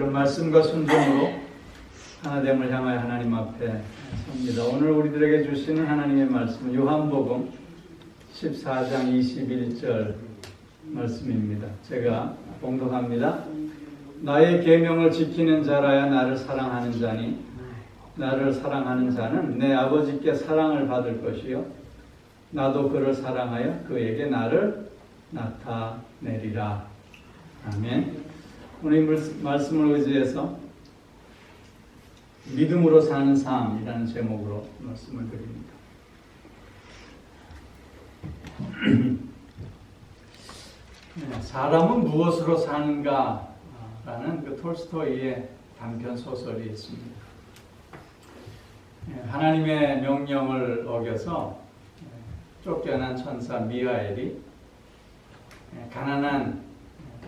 그런 말씀과 순종으로 하나됨을 향하여 하나님 앞에 섭니다. 오늘 우리들에게 주시는 하나님의 말씀은 요한복음 14장 21절 말씀입니다. 제가 봉독합니다. 나의 계명을 지키는 자라야 나를 사랑하는 자니 나를 사랑하는 자는 내 아버지께 사랑을 받을 것이요 나도 그를 사랑하여 그에게 나를 나타내리라. 아멘. 오늘 이 말씀을 의지해서 믿음으로 사는 삶이라는 제목으로 말씀을 드립니다. 사람은 무엇으로 사는가? 라는 그 톨스토이의 단편 소설이 있습니다. 하나님의 명령을 어겨서 쫓겨난 천사 미하엘이 가난한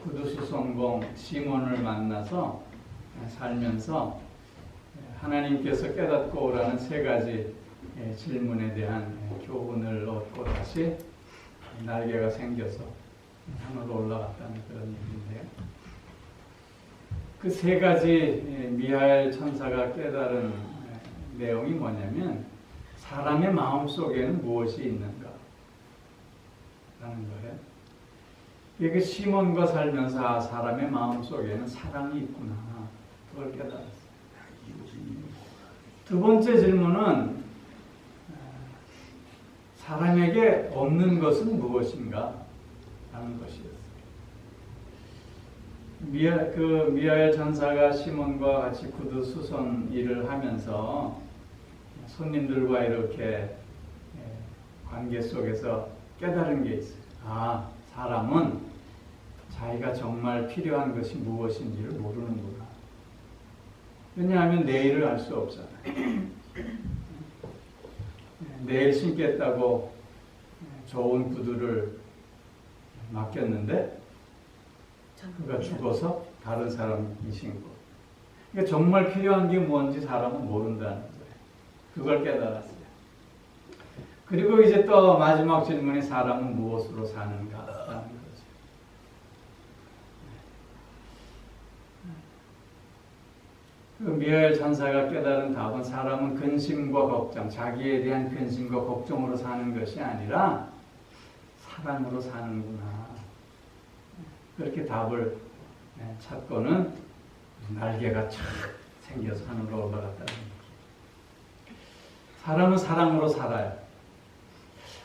구두수송공 시몬을 만나서 살면서 하나님께서 깨닫고 오라는 세 가지 질문에 대한 교훈을 얻고 다시 날개가 생겨서 하늘로 올라갔다는 그런 얘기인데요. 그 세 가지 미하엘 천사가 깨달은 내용이 뭐냐면 사람의 마음 속에는 무엇이 있는가 라는 거예요. 이게 시몬과 살면서 사람의 마음 속에는 사랑이 있구나 그걸 깨달았어요. 두 번째 질문은 사람에게 없는 것은 무엇인가 라는 것이었어요. 미하엘 천사가 시몬과 같이 구두 수선 일을 하면서 손님들과 이렇게 관계 속에서 깨달은 게 있어요. 아, 사람은 자기가 정말 필요한 것이 무엇인지를 모르는구나. 왜냐하면 내일을 알 수 없잖아요. 내일 신겠다고 좋은 구두를 맡겼는데 그가 죽어서 다른 사람이 신고. 그러니까 정말 필요한 게 뭔지 사람은 모른다는 거예요. 그걸 깨달았어요. 그리고 이제 또 마지막 질문이 사람은 무엇으로 사는가라는 거죠. 그 미하엘 천사가 깨달은 답은 사람은 근심과 걱정, 자기에 대한 근심과 걱정으로 사는 것이 아니라 사랑으로 사는구나. 그렇게 답을 찾고는 날개가 착 생겨서 하늘로 올라갔다는 거예요. 사람은 사랑으로 살아요.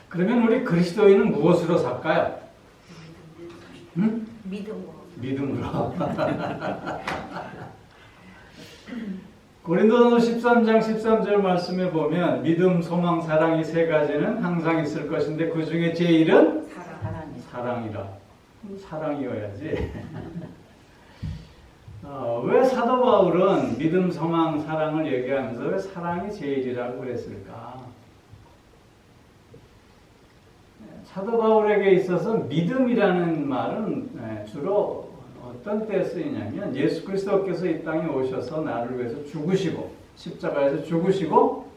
그러면 우리 그리스도인은 무엇으로 살까요? 응? 믿음으로. 고린도전서 13장 13절 말씀에 보면 믿음, 소망, 사랑 이 세 가지는 항상 있을 것인데 그 중에 제일은 사랑이라. 사랑이어야지. 왜 사도 바울은 믿음, 소망, 사랑을 얘기하면서 왜 사랑이 제일이라고 그랬을까? 사도 바울에게 있어서 믿음이라는 말은 주로 어떤 때에 쓰이냐면 예수 그리스도께서 이 땅에 오셔서 나를 위해서 죽으시고 십자가에서 죽으시고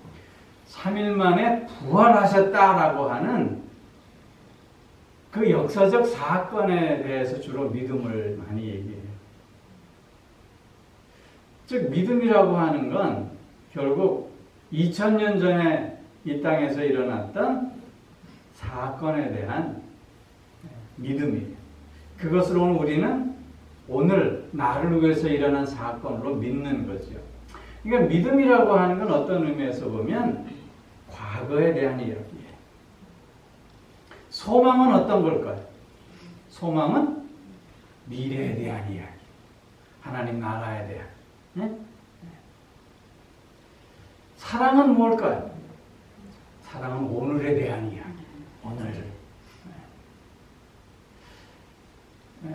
3일 만에 부활하셨다라고 하는 그 역사적 사건에 대해서 주로 믿음을 많이 얘기해요. 즉 믿음이라고 하는 건 결국 2000년 전에 이 땅에서 일어났던 사건에 대한 믿음이에요. 그것을 우리는 오늘 나를 위해서 일어난 사건으로 믿는 거죠. 그러니까 믿음이라고 하는 건 어떤 의미에서 보면 과거에 대한 이야기예요. 소망은 어떤 걸까요? 소망은 미래에 대한 이야기. 하나님 나라에 대한. 네? 사랑은 뭘까요? 사랑은 오늘에 대한 이야기. 오늘.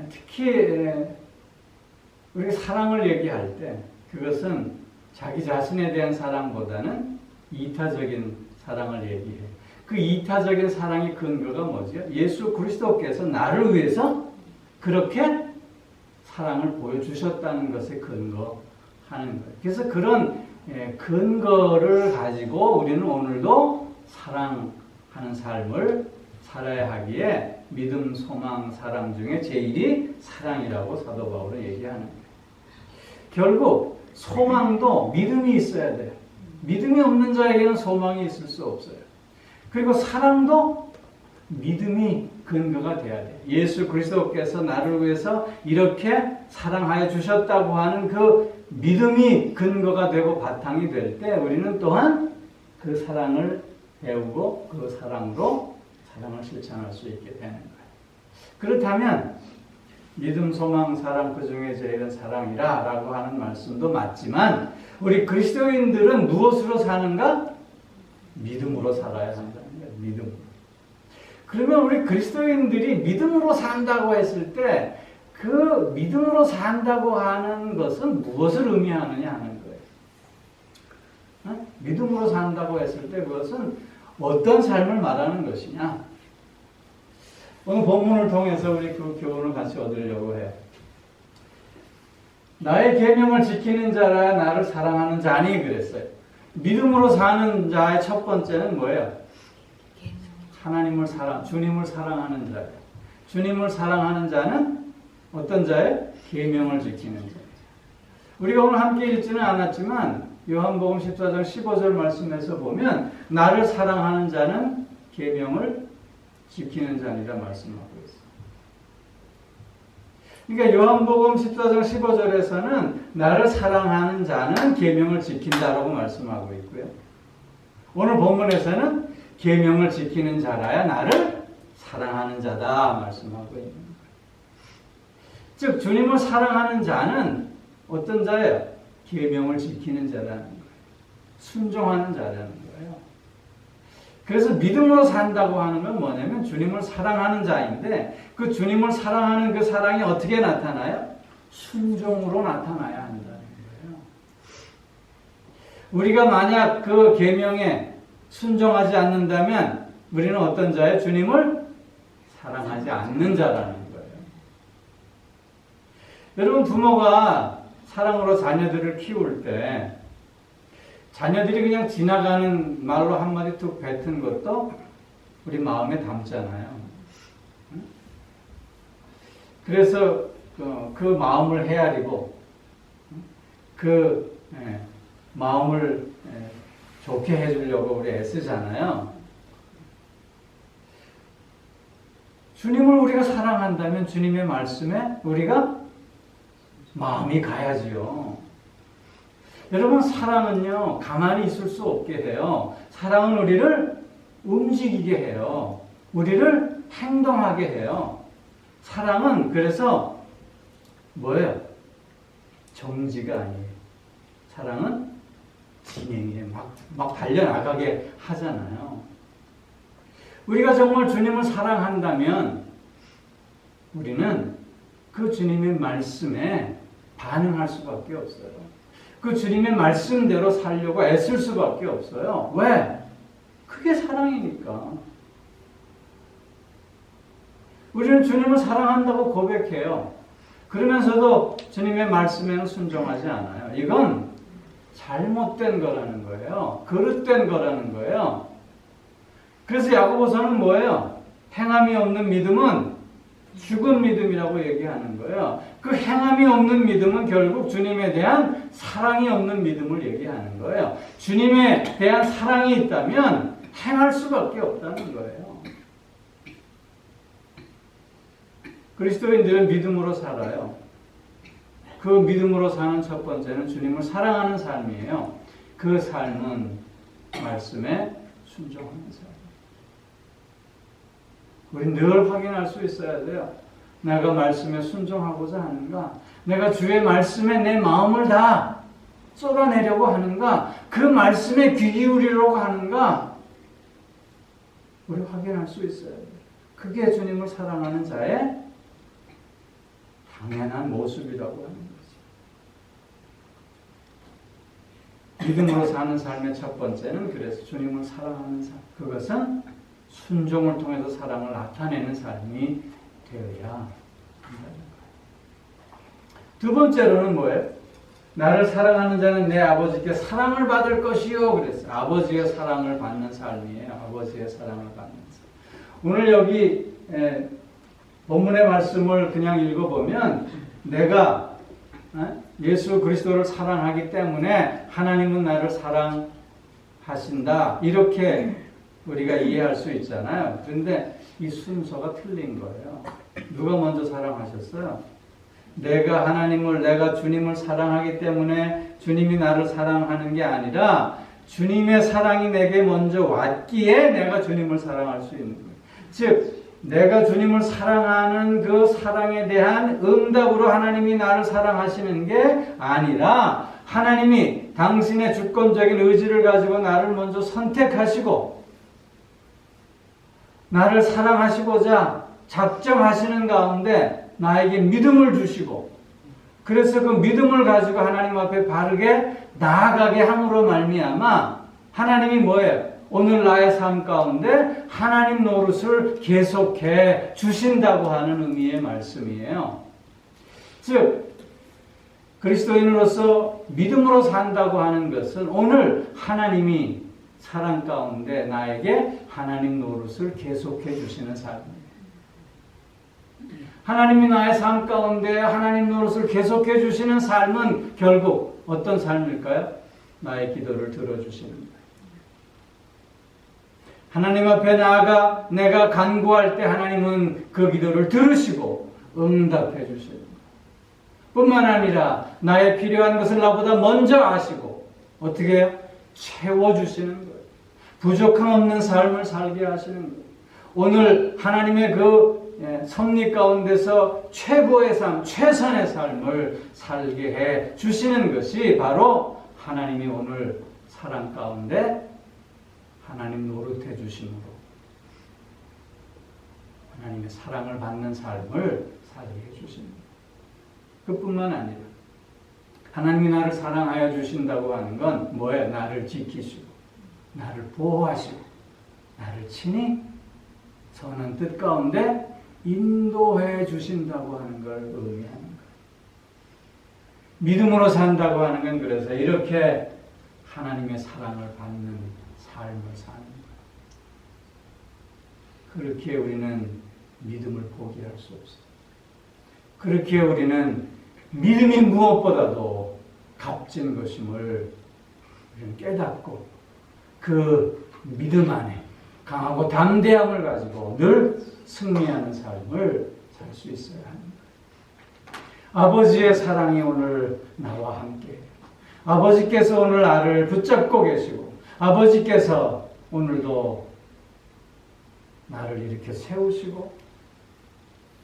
특히 우리 사랑을 얘기할 때 그것은 자기 자신에 대한 사랑보다는 이타적인 사랑을 얘기해요. 그 이타적인 사랑의 근거가 뭐죠? 예수 그리스도께서 나를 위해서 그렇게 사랑을 보여주셨다는 것에 근거하는 거예요. 그래서 그런 근거를 가지고 우리는 오늘도 사랑하는 삶을 살아야 하기에 믿음, 소망, 사랑 중에 제일이 사랑이라고 사도 바울은 얘기하는 거예요. 결국 소망도 믿음이 있어야 돼요. 믿음이 없는 자에게는 소망이 있을 수 없어요. 그리고 사랑도 믿음이 근거가 돼야 돼요. 예수 그리스도께서 나를 위해서 이렇게 사랑하여 주셨다고 하는 그 믿음이 근거가 되고 바탕이 될 때 우리는 또한 그 사랑을 배우고 그 사랑으로 사랑을 실천할 수 있게 되는 거예요. 그렇다면 믿음, 소망, 사랑 그 중에 제일은 사랑이라 라고 하는 말씀도 맞지만 우리 그리스도인들은 무엇으로 사는가? 믿음으로 살아야 한다는 거예요. 믿음으로. 그러면 우리 그리스도인들이 믿음으로 산다고 했을 때 그 믿음으로 산다고 하는 것은 무엇을 의미하느냐 하는 거예요. 믿음으로 산다고 했을 때 그것은 어떤 삶을 말하는 것이냐? 오늘 본문을 통해서 우리 그 교훈을 같이 얻으려고 해요. 나의 계명을 지키는 자라 나를 사랑하는 자니 그랬어요. 믿음으로 사는 자의 첫 번째는 뭐예요? 하나님을 주님을 사랑하는 자예요. 주님을 사랑하는 자는 어떤 자예요? 계명을 지키는 자예요. 우리가 오늘 함께 읽지는 않았지만 요한복음 14장 15절 말씀에서 보면 나를 사랑하는 자는 계명을 지키는 자니라 말씀하고 있어요. 그러니까 요한복음 14장 15절에서는 나를 사랑하는 자는 계명을 지킨다라고 말씀하고 있고요. 오늘 본문에서는 계명을 지키는 자라야 나를 사랑하는 자다 말씀하고 있는 거예요. 즉 주님을 사랑하는 자는 어떤 자예요? 계명을 지키는 자라는 거예요. 순종하는 자라는 거예요. 그래서 믿음으로 산다고 하는 건 뭐냐면 주님을 사랑하는 자인데 그 주님을 사랑하는 그 사랑이 어떻게 나타나요? 순종으로 나타나야 한다는 거예요. 우리가 만약 그 계명에 순종하지 않는다면 우리는 어떤 자예요? 주님을 사랑하지 않는 자라는 거예요. 여러분 부모가 사랑으로 자녀들을 키울 때 자녀들이 그냥 지나가는 말로 한마디 툭 뱉은 것도 우리 마음에 담잖아요. 그래서 그 마음을 헤아리고 그 마음을 좋게 해주려고 우리 애쓰잖아요. 주님을 우리가 사랑한다면 주님의 말씀에 우리가 마음이 가야지요. 여러분 사랑은요 가만히 있을 수 없게 해요. 사랑은 우리를 움직이게 해요. 우리를 행동하게 해요. 사랑은 그래서 뭐예요? 정지가 아니에요. 사랑은 진행이에요. 막 달려나가게 하잖아요. 우리가 정말 주님을 사랑한다면 우리는 그 주님의 말씀에 반응할 수밖에 없어요. 그 주님의 말씀대로 살려고 애쓸 수밖에 없어요. 왜? 그게 사랑이니까. 우리는 주님을 사랑한다고 고백해요. 그러면서도 주님의 말씀에는 순종하지 않아요. 이건 잘못된 거라는 거예요. 그릇된 거라는 거예요. 그래서 야고보서는 뭐예요? 행함이 없는 믿음은 죽은 믿음이라고 얘기하는 거예요. 그 행함이 없는 믿음은 결국 주님에 대한 사랑이 없는 믿음을 얘기하는 거예요. 주님에 대한 사랑이 있다면 행할 수밖에 없다는 거예요. 그리스도인들은 믿음으로 살아요. 그 믿음으로 사는 첫 번째는 주님을 사랑하는 삶이에요. 그 삶은 말씀에 순종하는 삶. 우리 늘 확인할 수 있어야 돼요. 내가 말씀에 순종하고자 하는가? 내가 주의 말씀에 내 마음을 다 쏟아내려고 하는가? 그 말씀에 귀 기울이려고 하는가? 우리 확인할 수 있어야 돼요. 그게 주님을 사랑하는 자의 당연한 모습이라고 하는 거죠. 믿음으로 사는 삶의 첫 번째는 그래서 주님을 사랑하는 삶. 그것은 순종을 통해서 사랑을 나타내는 삶이 되어야 한다는 거예요. 두 번째로는 뭐예요? 나를 사랑하는 자는 내 아버지께 사랑을 받을 것이요 그랬어요. 아버지의 사랑을 받는 삶이에요. 아버지의 사랑을 받는 삶. 오늘 여기 본문의 말씀을 그냥 읽어보면 내가 예수 그리스도를 사랑하기 때문에 하나님은 나를 사랑하신다. 이렇게 우리가 이해할 수 있잖아요. 그런데 이 순서가 틀린 거예요. 누가 먼저 사랑하셨어요? 내가 주님을 사랑하기 때문에 주님이 나를 사랑하는 게 아니라 주님의 사랑이 내게 먼저 왔기에 내가 주님을 사랑할 수 있는 거예요. 즉 내가 주님을 사랑하는 그 사랑에 대한 응답으로 하나님이 나를 사랑하시는 게 아니라 하나님이 당신의 주권적인 의지를 가지고 나를 먼저 선택하시고 나를 사랑하시고자 작정하시는 가운데 나에게 믿음을 주시고 그래서 그 믿음을 가지고 하나님 앞에 바르게 나아가게 함으로 말미암아 하나님이 뭐예요? 오늘 나의 삶 가운데 하나님 노릇을 계속해 주신다고 하는 의미의 말씀이에요. 즉 그리스도인으로서 믿음으로 산다고 하는 것은 오늘 하나님이 사랑 가운데 나에게 하나님 노릇을 계속해 주시는 삶입니다. 하나님이 나의 삶 가운데 하나님 노릇을 계속해 주시는 삶은 결국 어떤 삶일까요? 나의 기도를 들어주시는 거예요. 하나님 앞에 나아가 내가 간구할 때 하나님은 그 기도를 들으시고 응답해 주시는 거예요. 뿐만 아니라 나의 필요한 것을 나보다 먼저 아시고 어떻게 해요? 채워주시는 거예요. 부족함 없는 삶을 살게 하시는 거예요. 오늘 하나님의 그 섭리 가운데서 최고의 삶, 최선의 삶을 살게 해 주시는 것이 바로 하나님이 오늘 사랑 가운데 하나님 노릇해 주심으로 하나님의 사랑을 받는 삶을 살게 해 주십니다. 그뿐만 아니라 하나님이 나를 사랑하여 주신다고 하는 건 뭐예요? 나를 지키시고 나를 보호하시고 나를 친히 선한 뜻 가운데 인도해 주신다고 하는 걸 의미하는 거예요. 믿음으로 산다고 하는 건 그래서 이렇게 하나님의 사랑을 받는 삶을 사는 거예요. 그렇게 우리는 믿음을 포기할 수 없어요. 그렇게 우리는 믿음이 무엇보다도 값진 것임을 우리는 깨닫고 그 믿음 안에 강하고 담대함을 가지고 늘 승리하는 삶을 살 수 있어야 합니다. 아버지의 사랑이 오늘 나와 함께 아버지께서 오늘 나를 붙잡고 계시고 아버지께서 오늘도 나를 이렇게 세우시고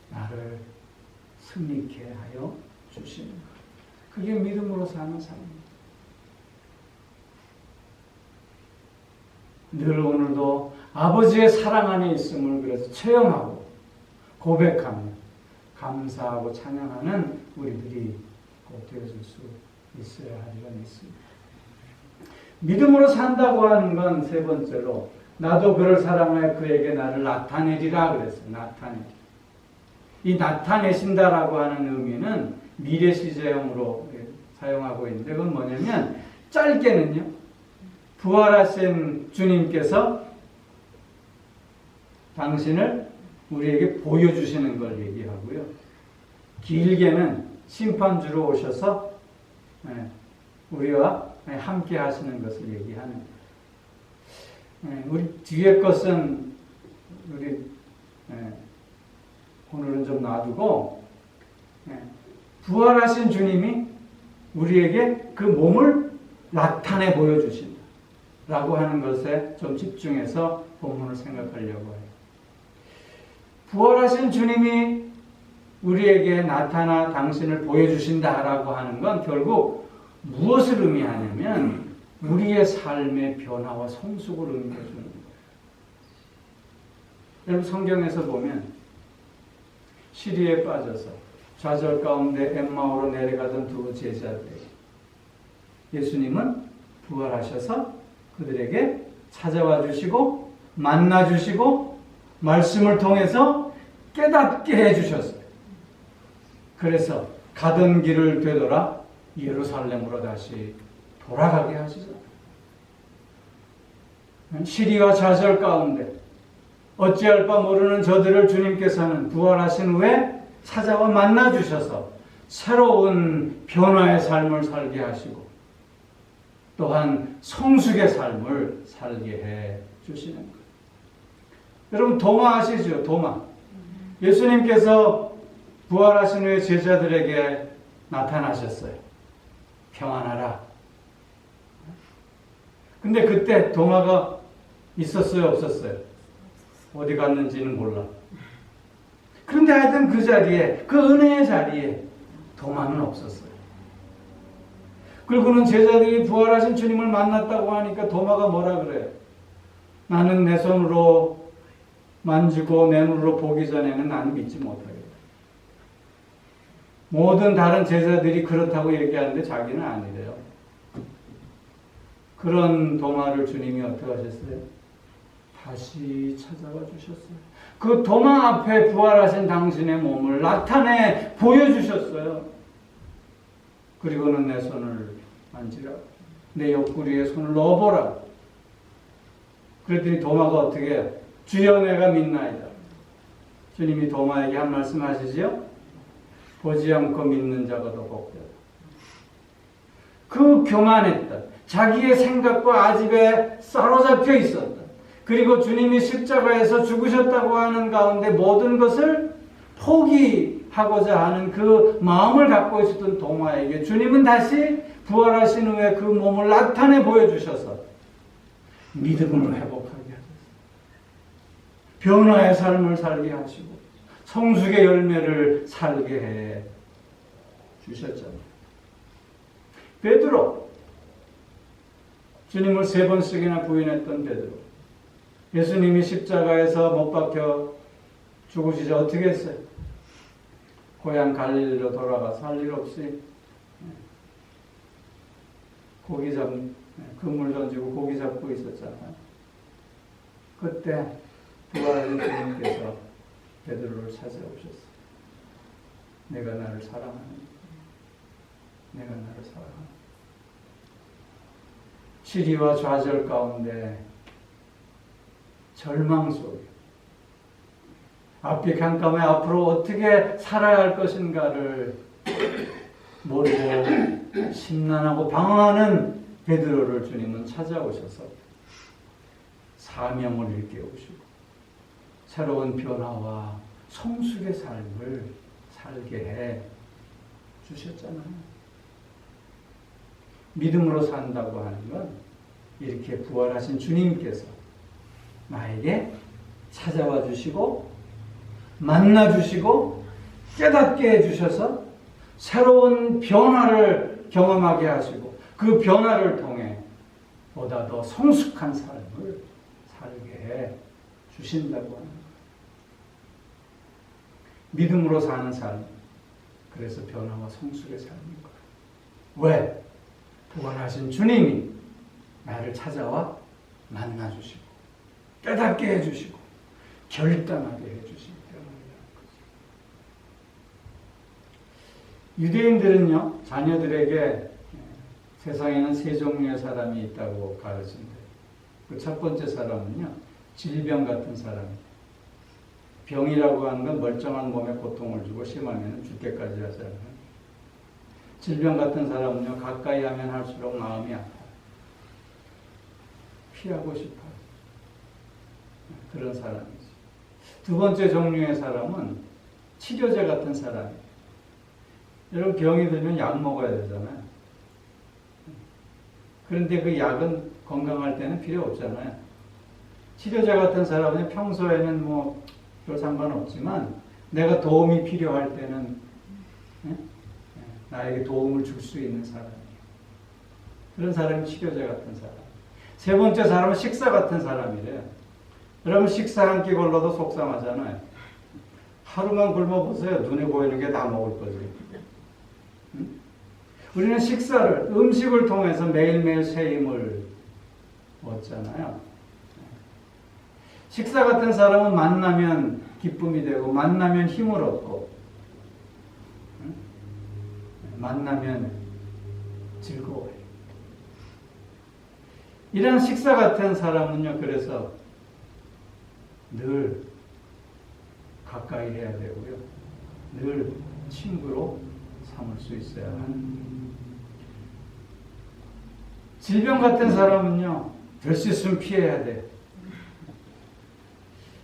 나를 승리케 하여 주시는 것. 그게 믿음으로 사는 삶입니다. 늘 오늘도 아버지의 사랑 안에 있음을 그래서 체험하고 고백하며 감사하고 찬양하는 우리들이 꼭 되어줄 수 있어야 하리라 믿습니다. 믿음으로 산다고 하는 건 세 번째로 나도 그를 사랑하여 그에게 나를 나타내리라 그랬어요. 나타내리. 이 나타내신다라고 하는 의미는 미래 시제형으로 사용하고 있는데 그건 뭐냐면 짧게는요. 부활하신 주님께서 당신을 우리에게 보여주시는 걸 얘기하고요. 길게는 심판주로 오셔서 우리와 함께 하시는 것을 얘기하는 거예요. 우리 뒤에 것은 우리 오늘은 좀 놔두고 부활하신 주님이 우리에게 그 몸을 나타내 보여주신다 라고 하는 것에 좀 집중해서 본문을 생각하려고 해요. 부활하신 주님이 우리에게 나타나 당신을 보여주신다라고 하는 건 결국 무엇을 의미하냐면 우리의 삶의 변화와 성숙을 의미해 주는 거예요. 여러분 성경에서 보면 시리에 빠져서 좌절 가운데 엠마오로 내려가던 두 제자들 예수님은 부활하셔서 그들에게 찾아와 주시고 만나 주시고 말씀을 통해서 깨닫게 해주셨어요. 그래서 가던 길을 되돌아 예루살렘으로 다시 돌아가게 하시죠. 시리와 좌절 가운데 어찌할 바 모르는 저들을 주님께서는 부활하신 후에 찾아와 만나 주셔서 새로운 변화의 삶을 살게 하시고 또한 성숙의 삶을 살게 해 주시는 것. 여러분 도마 아시죠? 도마. 예수님께서 부활하신 후에 제자들에게 나타나셨어요. 평안하라. 근데 그때 도마가 있었어요? 없었어요? 어디 갔는지는 몰라. 그런데 하여튼 그 자리에, 그 은혜의 자리에 도마는 없었어요. 그리고는 제자들이 부활하신 주님을 만났다고 하니까 도마가 뭐라 그래요? 나는 내 손으로 만지고 내 눈으로 보기 전에는 나는 믿지 못하겠다. 모든 다른 제자들이 그렇다고 얘기하는데 자기는 아니래요. 그런 도마를 주님이 어떻게 하셨어요? 다시 찾아와 주셨어요. 그 도마 앞에 부활하신 당신의 몸을 나타내 보여주셨어요. 그리고는 내 손을 만지라. 내 옆구리에 손을 넣어보라. 그랬더니 도마가 어떻게 해요? 주여 내가 믿나이다. 주님이 도마에게 한 말씀 하시죠? 보지 않고 믿는 자가 더 복되다. 그 교만했던 자기의 생각과 아집에 사로잡혀 있었던 그리고 주님이 십자가에서 죽으셨다고 하는 가운데 모든 것을 포기하고자 하는 그 마음을 갖고 있었던 도마에게 주님은 다시 부활하신 후에 그 몸을 나타내 보여주셔서 믿음을 회복하게 하셨어요. 변화의 삶을 살게 하시고 성숙의 열매를 살게 해 주셨잖아요. 베드로, 주님을 3번씩이나 부인했던 베드로, 예수님이 십자가에서 못 박혀 죽으시자 어떻게 했어요? 고향 갈릴리로 돌아가서 할 일 없이 그물 던지고 고기 잡고 있었잖아요. 그때 부활하신 주님께서 베드로를 찾아오셨어요. 내가 나를 사랑하는, 내가 나를 사랑하는. 시리와 좌절 가운데 절망 속에 앞이 캄캄해 앞으로 어떻게 살아야 할 것인가를 모르고 심란하고 방황하는 베드로를 주님은 찾아오셔서 사명을 일깨우시고 새로운 변화와 성숙의 삶을 살게 해 주셨잖아요. 믿음으로 산다고 하는 건 이렇게 부활하신 주님께서 나에게 찾아와 주시고 만나 주시고 깨닫게 해 주셔서 새로운 변화를 경험하게 하시고 그 변화를 통해 보다 더 성숙한 삶을 살게 해 주신다고 하는 거예요. 믿음으로 사는 삶, 그래서 변화와 성숙의 삶인 거예요. 왜? 부활하신 주님이 나를 찾아와 만나 주시고 깨닫게 해 주시고 결단하게 해 주시기 때문이라는 거죠. 유대인들은요, 자녀들에게 세상에는 3종류의 사람이 있다고 가르친대요. 그 첫 번째 사람은요, 질병 같은 사람이에요. 병이라고 하는 건 멀쩡한 몸에 고통을 주고 심하면 죽게까지 하잖아요. 질병 같은 사람은요, 가까이 하면 할수록 마음이 아파요. 피하고 싶어요. 그런 사람이죠. 두 번째 종류의 사람은 치료제 같은 사람이에요. 여러분, 병이 들면 약 먹어야 되잖아요. 그런데 그 약은 건강할 때는 필요 없잖아요. 치료제 같은 사람은 평소에는 뭐 별 상관없지만 내가 도움이 필요할 때는 나에게 도움을 줄 수 있는 사람이에요. 그런 사람이 치료제 같은 사람. 세 번째 사람은 식사 같은 사람이래요. 여러분, 식사 한 끼 걸러도 속상하잖아요. 하루만 굶어보세요. 눈에 보이는 게 다 먹을 거지. 응? 우리는 식사를, 음식을 통해서 매일매일 새 힘을 얻잖아요. 식사 같은 사람은 만나면 기쁨이 되고 만나면 힘을 얻고 만나면 즐거워요. 이런 식사 같은 사람은요, 그래서 늘 가까이 해야 되고요. 늘 친구로 삼을 수 있어야 합니다. 질병 같은 사람은요, 될 수 있으면 피해야 돼.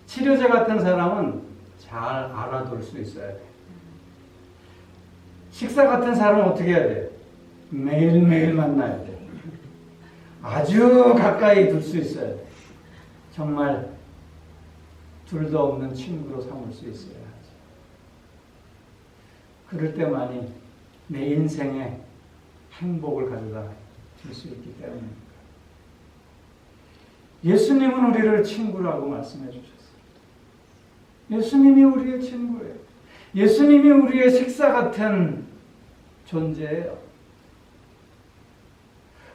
치료제 같은 사람은 잘 알아둘 수 있어야 돼. 식사 같은 사람은 어떻게 해야 돼? 매일매일 만나야 돼. 아주 가까이 둘 수 있어야 돼. 정말 둘도 없는 친구로 삼을 수 있어야 하지. 그럴 때만이 내 인생에 행복을 가져다 줄 수 있기 때문입니다. 예수님은 우리를 친구라고 말씀해 주셨어요. 예수님이 우리의 친구예요. 예수님이 우리의 식사 같은 존재예요.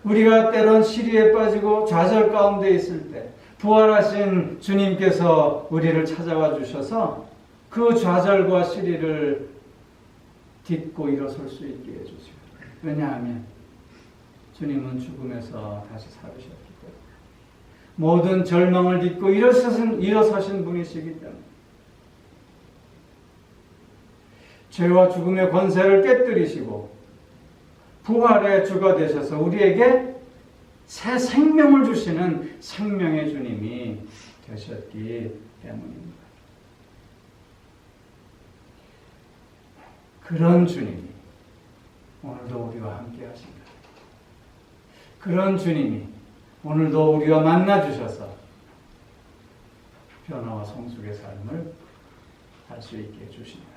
우리가 때론 시리에 빠지고 좌절 가운데 있을 때 부활하신 주님께서 우리를 찾아와 주셔서 그 좌절과 시리를 딛고 일어설 수 있게 해주죠. 왜냐하면 주님은 죽음에서 다시 살으셨기 때문에, 모든 절망을 딛고 일어서신 분이시기 때문에, 죄와 죽음의 권세를 깨뜨리시고 부활의 주가 되셔서 우리에게 새 생명을 주시는 생명의 주님이 되셨기 때문입니다. 그런 주님이 오늘도 우리와 함께 하신다. 그런 주님이 오늘도 우리와 만나 주셔서 변화와 성숙의 삶을 할 수 있게 해주십니다.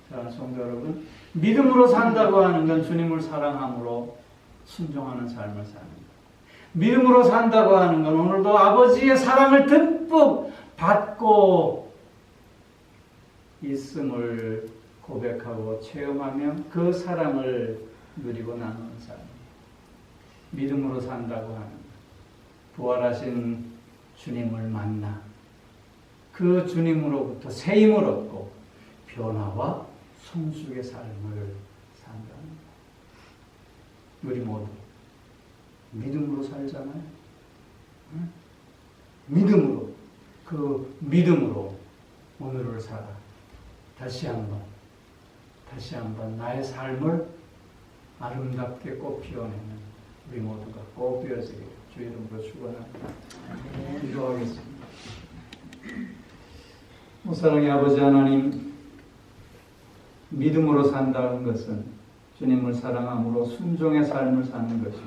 사랑하는 성도 여러분, 믿음으로 산다고 하는 건 주님을 사랑함으로 순종하는 삶을 사는 것. 믿음으로 산다고 하는 건 오늘도 아버지의 사랑을 듬뿍 받고 있음을 고백하고 체험하며 그 사랑을 누리고 나누는 삶. 믿음으로 산다고 하는 것. 부활하신 주님을 만나 그 주님으로부터 새 힘을 얻고 변화와 성숙의 삶을 산다는 것. 우리 모두 믿음으로 살잖아요. 응? 믿음으로, 그 믿음으로 오늘을 살아. 다시 한번 나의 삶을 아름답게 꽃 피워내는 우리 모두가 꼭 되어지기를 주 이름으로 축원합니다. 기도하겠습니다. 사랑의 아버지 하나님, 믿음으로 산다는 것은 주님을 사랑함으로 순종의 삶을 사는 것이고,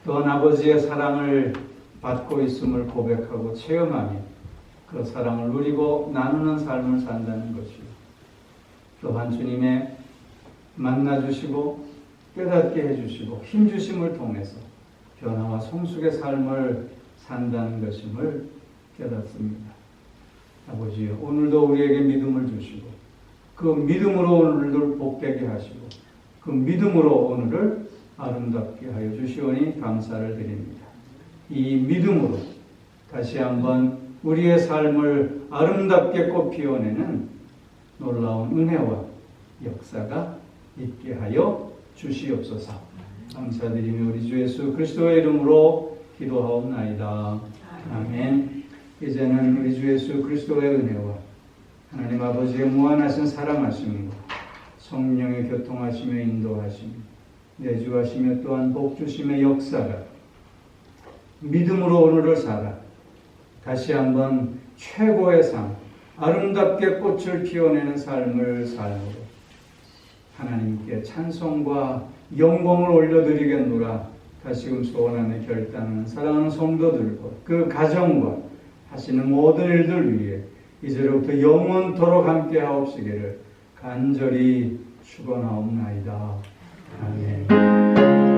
또한 아버지의 사랑을 받고 있음을 고백하고 체험하며 그 사랑을 누리고 나누는 삶을 산다는 것이고, 또한 주님의 만나주시고 깨닫게 해주시고 힘주심을 통해서 변화와 성숙의 삶을 산다는 것임을 깨닫습니다. 아버지요, 오늘도 우리에게 믿음을 주시고 그 믿음으로 오늘을 복되게 하시고 그 믿음으로 오늘을 아름답게 하여 주시오니 감사를 드립니다. 이 믿음으로 다시 한번 우리의 삶을 아름답게 꽃 피워내는 놀라운 은혜와 역사가 있게 하여 주시옵소서. 감사드리며 우리 주 예수 그리스도의 이름으로 기도하옵나이다. 아멘. 이제는 우리 주 예수 그리스도의 은혜와 하나님 아버지의 무한하신 사랑하심과 성령의 교통하시며 인도하시며 내주하시며 또한 복주심의 역사가 믿음으로 오늘을 살아 다시 한번 최고의 삶, 아름답게 꽃을 피워내는 삶을 삶으로 하나님께 찬송과 영광을 올려드리겠노라 다시금 소원하며 결단하는 사랑하는 성도들과 그 가정과 하시는 모든 일들 위해 이제로부터 영원토록 함께 하옵시기를 간절히 축원하옵나이다. 아멘.